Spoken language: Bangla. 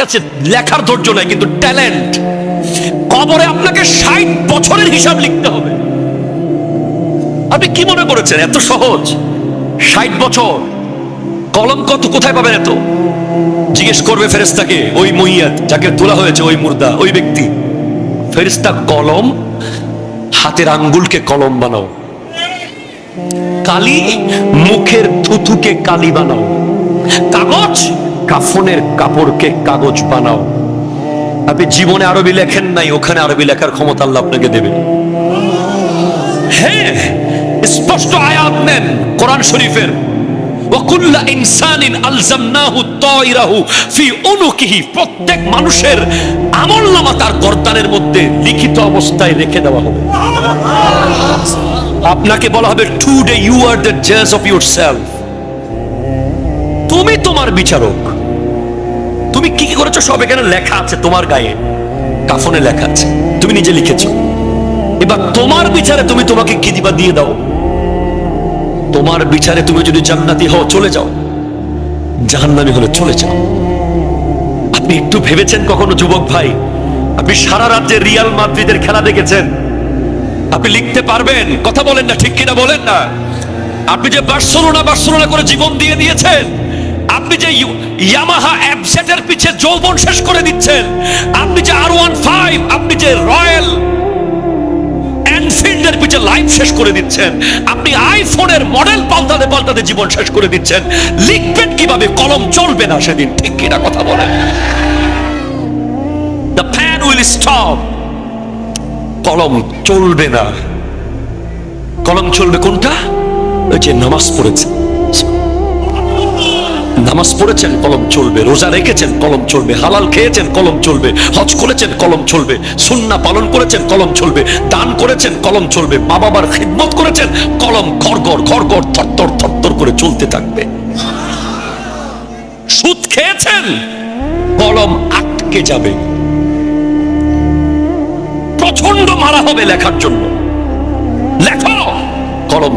কাছে লেখার ধৈর্য নাই, কিন্তু ট্যালেন্ট। কবরে আপনাকে 60 বছরের হিসাব লিখতে হবে। আপনি কি মনে করেছেন এত সহজ? 60 বছর কলম কত, কোথায় পাবেন এত? জিজ্ঞেস করবে ফেরেশতাকে, ওই মইয়াত যাকে তোলা হয়েছে, ওই মুর্দা, ওই ব্যক্তি। ফেরেশতা কলম, হাতের আঙ্গুলকে কলম বানাও। কালি, মুখের থুথুকে কালি বানাও। কাগজ, কাফনের কাপড়কে কাগজ বানাও। আপনি জীবনে আরবি লেখেন নাই, ওখানে আরবি লেখার ক্ষমতা আল্লাহ আপনাকে দেবে। হ্যাঁ, স্পষ্ট আয়াত নেন কোরআন শরীফের, ওয়াকুল্লা ইনসানিন আলজামনাহু তায়রাহু ফি উনুকিহি। প্রত্যেক মানুষের আমলনামা তার গর্দানের মধ্যে লিখিত অবস্থায় রেখে দেওয়া হবে। আপনাকে বলা হবে, টুডে ইউ আর দ্য জাজ অফ ইয়োরসেলফ। তুমি তোমার বিচারক। তুমি কি কি করেছো সব এখানে লেখা আছে, তোমার গায়ে কাফনে লেখা আছে, তুমি নিজে লিখেছো। এবার তোমার বিচারে তুমি তোমাকে কি দিবা, দিয়ে দাও। তোমার বিচারে তুমি যদি জান্নাতি হও চলে যাও, জাহান্নামী হলে চলে যাও। আপনি একটু ভেবেছেন কখনো যুবক ভাই, আপনি সারা রাজ্যে রিয়াল মাদ্রিদের খেলা দেখেছেন? আপনি লিখতে পারবেন? কথা বলেন না, ঠিক কিনা বলেন না? আপনি যে বার্সেলোনা করে জীবন দিয়ে দিয়েছেন, আপনি যে ইয়ামাহা এফজেডের পিছে যৌবন শেষ করে দিচ্ছেন, আপনি যে R15, আপনি যে রয়্যাল এনফিল্ডের পিছে লাইফ শেষ করে দিচ্ছেন, আপনি আইফোনের মডেল পাল্টাতে জীবন শেষ করে দিচ্ছেন, লিখবেন কিভাবে? কলম চলবে না সেদিন, ঠিক কিনা কথা বলেন? The pen will stop. কলম চলবে না। কলম চলবে কোনটা? ওই যে নামাজ পড়েছেন, নামাজ পড়েছেন, কলম চলবে। রোজা রেখেছেন, কলম চলবে। হালাল খেয়েছেন, কলম চলবে। হজ করেছেন, কলম চলবে। সুন্নাহ পালন করেছেন, কলম চলবে। দান করেছেন, কলম চলবে। মা বাবার খিদমত করেছেন, কলম ঘরঘর থরথর করে চলতে থাকবে। সুদ খেয়েছেন, কলম আটকে যাবে। প্রচন্ড মারা হবে লেখার জন্য। লেখো, কলম